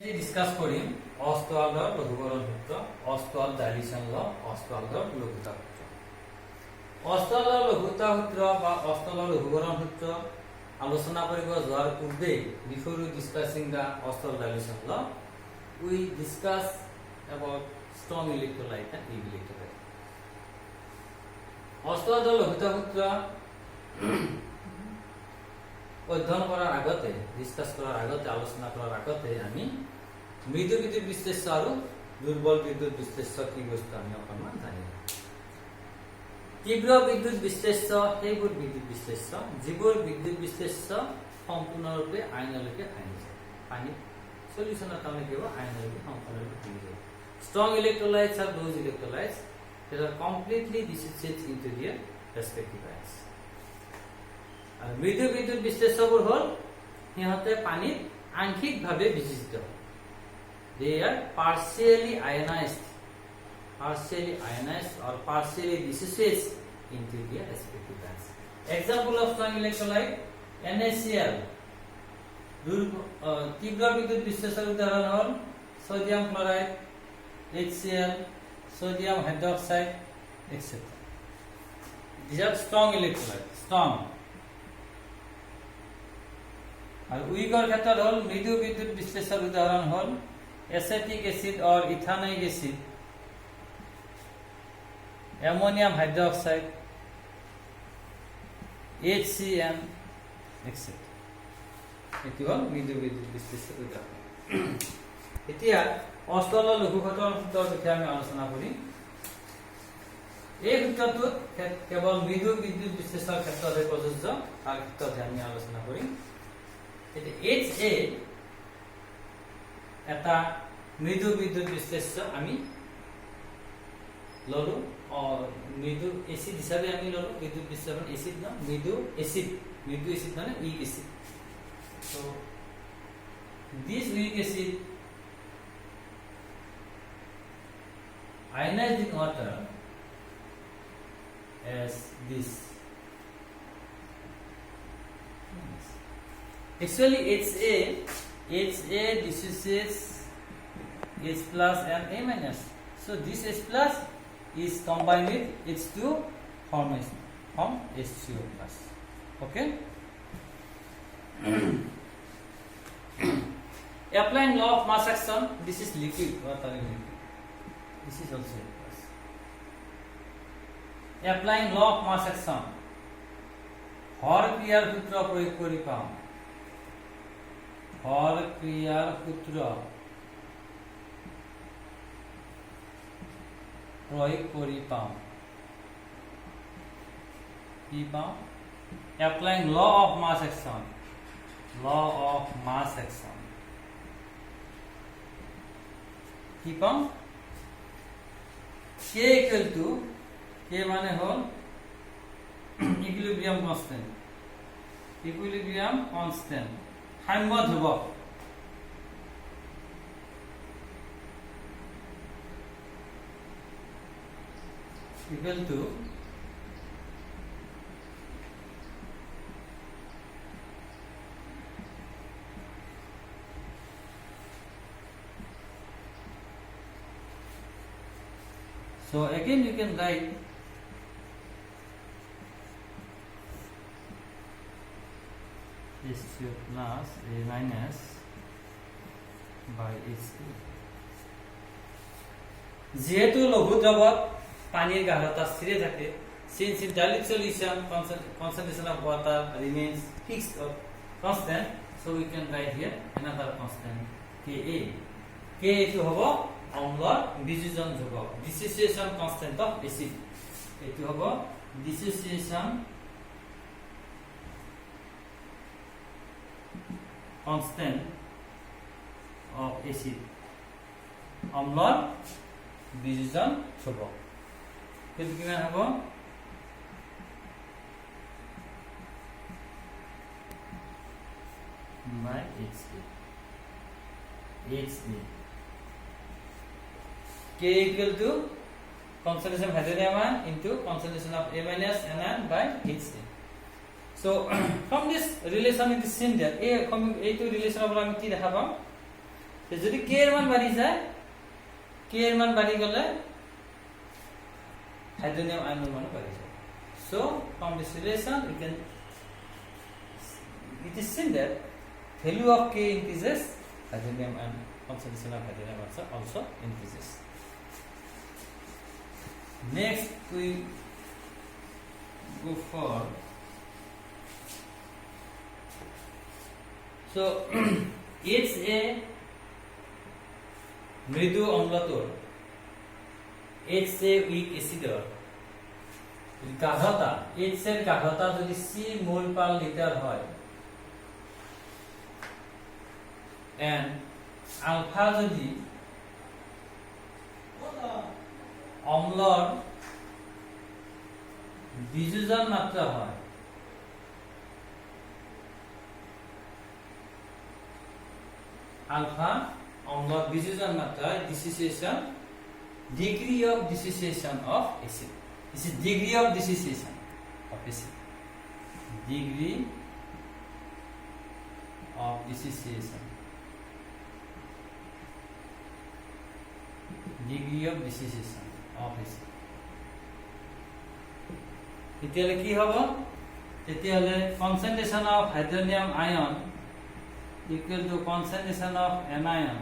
Discuss কৰিম অষ্টআলডৰ লঘুকৰণ সূত্ৰ অষ্টআল dilution ল অষ্টআলডৰ লঘুতা সূত্ৰ অষ্টআলৰ লঘুতা সূত্ৰ বা অষ্টআলৰ লঘুকৰণ সূত্ৰ আলোচনা কৰিব যোৱাৰ পূৰ্বে before discussing the Ostwald dilution law we discuss about strong electrolyte and weak electrolyte অষ্টআলৰ লঘুতা সূত্ৰ অধ্যয়ন কৰাৰ আগতে ডিসকাস কৰাৰ আগতে আলোচনা কৰাৰ আগতে আমি মৃদু বিদ্যুৎ বিশ্লেষ্য আৰু দুৰ্বল বিদ্যুৎ বিশ্লেষ্য কি বস্তু আমি অকণমান জানিম তীব্ৰ বিদ্যুৎ বিশ্লেষ্য সেইবোৰ বিদ্যুৎ বিশ্লেষ্য যিবোৰ বিদ্যুৎ বিশ্লেষ্য সম্পূৰ্ণৰূপে আইনলৈকে আহি যায় পানী সলিউশনৰ কাৰণে কি হ'ব আইনলৈকে সম্পূৰ্ণৰূপে আহি যায় strong electrolytes are those electrolytes that are completely dissociated into their respective ions আর মৃদু বিদ্যুৎ বিশ্লেষ্যবোৰ হল সিহঁতে পানীত আংশিকভাৱে বিচিত they are partially ionized or partially dissociated into their respective ions example of strong electrolyte NaCl তীব্র বিদ্যুৎ বিশ্লেষণৰ উদাহৰণ হল sodium chloride HCl sodium hydroxide etc these are strong electrolytes strong আর উইকৰ ক্ষেত্ৰত হল মৃদু বিদ্যুৎ বিশ্লেষণৰ উদাহৰণ হল एसिटिक एसिड और ethanoic acid ammonium hydroxide HCN etc এটি হল মৃদু বিদ্যুৎ বিশ্লেষণৰ উদাহৰণ এতিয়া অষ্টআলৰ লঘুকৰণ সূত্ৰৰ বিষয়ে আমি আলোচনা কৰিম এই সূত্ৰটো কেৱল মৃদু বিদ্যুৎ বিশ্লেষণৰ ক্ষেত্ৰতে প্ৰযোজ্য তাৰ ক্ষেত্ৰত আমি আলোচনা কৰিম এটি HA এটা মৃদু বিদ্যুৎ বিশ্লেষ্য আমি ললো মৃদু এসিড হিসাবে আমি ললো বিদ্যুৎ বিশ্লেষণ এসিড না মৃদু এসিড মানে weak acid so this weak acid ionized in water as this actually HA dissociates H plus and A minus. So this H plus is combined with H2 form H2O plus. Okay. Applying law of mass action. This is liquid. Water in liquid. This is also H plus. Applying law of mass action. হর ক্রিয়ার সূত্র প্রয়োগ করি পাম হর ক্রিয়ার সূত্র প্রয়োগ করি পাম কি পাম applying law of mass action কি পাম k ইকুয়াল টু k মানে হল ইকুইলিব্রিয়াম কনস্ট্যান্ট সাম্য ধ্রুবক equal to so again you can write H2 plus A minus by H2 যেহেতু লঘু দ্রবত পানির গাঢ়তা স্থির থাকে since in dilute solution concentration of water remains fixed or constant so we can write here another constant Ka এটো হ'ব অম্লৰ বিযোজন ধ্ৰুবক dissociation constant of acid এটো হ'ব dissociation constant of acid অম্লৰ বিযোজন ধ্ৰুবক এটো কিমান হ'ব by HA K equal to concentration of hydrogen ion into concentration of A minus anion by HA so from this relation it is seen that A to relation of আমি কি দেখা পাম যদি কে এর মান বাড়ি যায়, কে এর মান বাড়ি গেলে হাইড্রোনিয়াম আয়নের মান বাড়ি যায়। So from this relation it is seen that value of K increases, hydronium and concentration of hydronium also increases. Next we go for, so it's a মৃদু অম্লতর, H এ উইক অ্যাসিডর গাঢ়তা, H এর গাঢ়তা যদি C মোল per litre হয় and alpha যদি অম্লর বিযোজন মাত্রা হয়, alpha অম্লর বিযোজন মাত্রা, dissociation, degree of dissociation of acid. This is degree of dissociation of acid. Degree of dissociation. Degree of dissociation of acid. তেতিয়ালে কি হ'ব? তেতিয়ালে concentration of hydronium ion equal to concentration of anion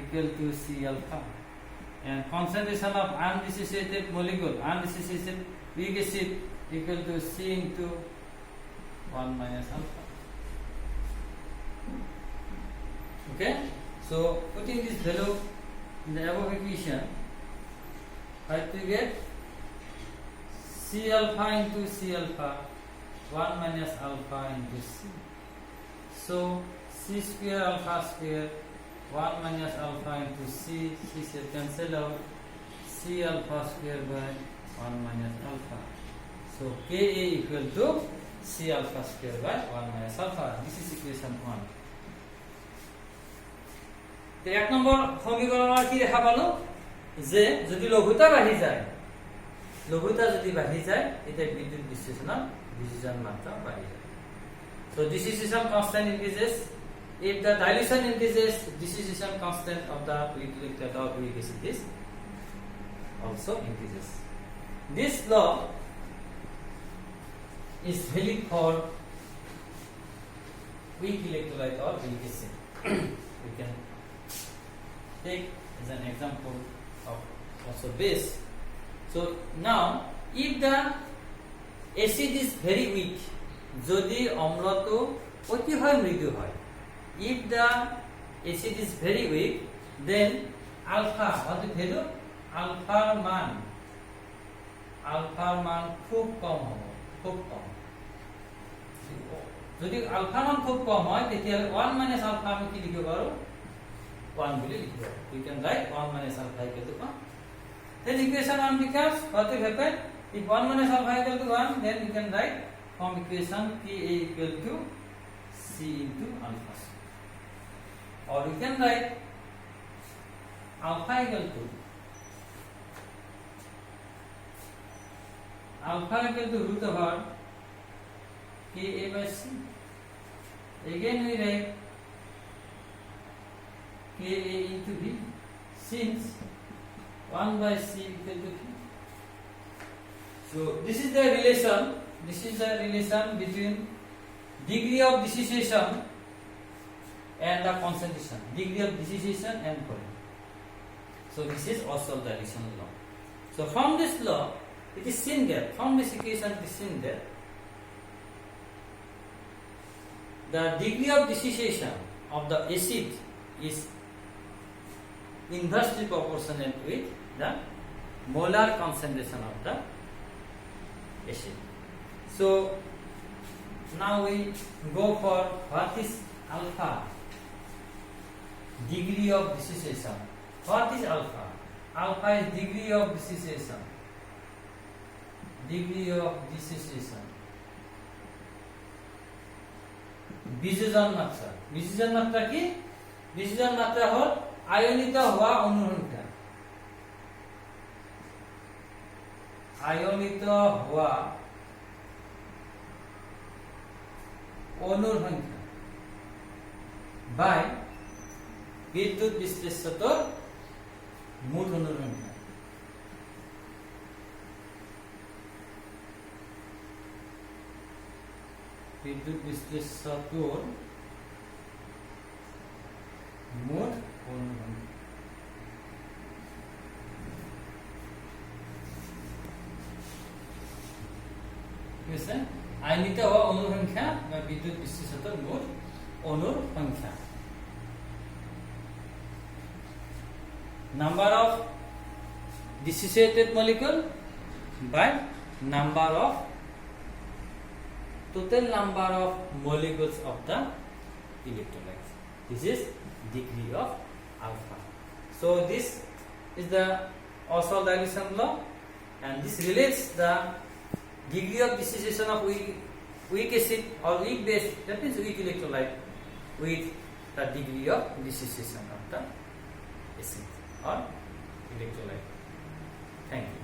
equal to C alpha, and concentration of undissociated molecule, undissociated weak acid equal to C into 1 minus alpha. Okay, so putting this value in the above equation, I to get C alpha into C alpha 1 minus alpha into C. So C square alpha square 1 minus alpha into C, C shall cancel out, C alpha square by 1 minus alpha. So Ka equal to C alpha square by 1 minus alpha. This is equation 1. তো এক নম্বর সমীকরণৰ কি দেখা পালো যে যদি লঘুতা বাঢ়ি যায়, লঘুতা যদি বাঢ়ি যায় এটা বিদ্যুৎ বিশ্লেষণৰ বিযোজন মাত্ৰা বাঢ়ি যায়। So dissociation constant increases. If the dilution increases, dissociation constant of the weak electrolyte or weak acid is also increases. This law is valid for weak electrolyte or weak acid. We can take as an example of also base. So now, if the acid is very weak, যদি অম্লটো অতিশয় মৃদু হয়, if the acid is very weak, then alpha, what the value? Alpha মান খুব কম হবে, খুব কম। যদি alpha মান খুব কম হয় তেতিয়াহলে 1 minus alpha আমি কি লিখিব পাৰো? 1 বুলি লিখিব পাৰো। We can write 1 minus alpha equal to 1. Then equation 1 becomes, what will happen? If 1 minus alpha equal to 1, then we can write from equation Ka equal to C into alpha. Or we can write alpha equal to root over Ka by C. Again we write Ka into V, since 1 by C equal to V. So this is the relation between degree of dissociation and the concentration, degree of dissociation and volume. So this is also dilution law. So from this law, it is seen that, from this equation it is seen that the degree of dissociation of the acid is inversely proportional with the molar concentration of the acid. So now we go for what is alpha, degree of dissociation. What is alpha? Alpha is degree of dissociation. Degree of dissociation. বিযোজন মাত্রা। বিযোজন মাত্রা কি? বিযোজন মাত্রা হল আয়নিত হওয়া অণুর সংখ্যা। আয়নিত হওয়া অণুর সংখ্যা বাই বিদ্যুৎ বিশ্লেষ্যটোৰ মুঠ অণুৰ সংখ্যা। বিদ্যুৎ বিশ্লেষ্যটোৰ মুঠ অণুৰ সংখ্যা। ঠিক আছে, আইনিত হওয়া অণুর সংখ্যা বা বিদ্যুৎ বিশ্লেষ্যটোৰ মুঠ অণুৰ সংখ্যা। Number of dissociated molecule by number of total number of molecules of the electrolytes. This is degree of alpha. So this is the Oswald dilution law, and this relates the degree of dissociation of weak acid or weak base, that means weak electrolyte, with the degree of dissociation of the acid or electrolyte. Thank you.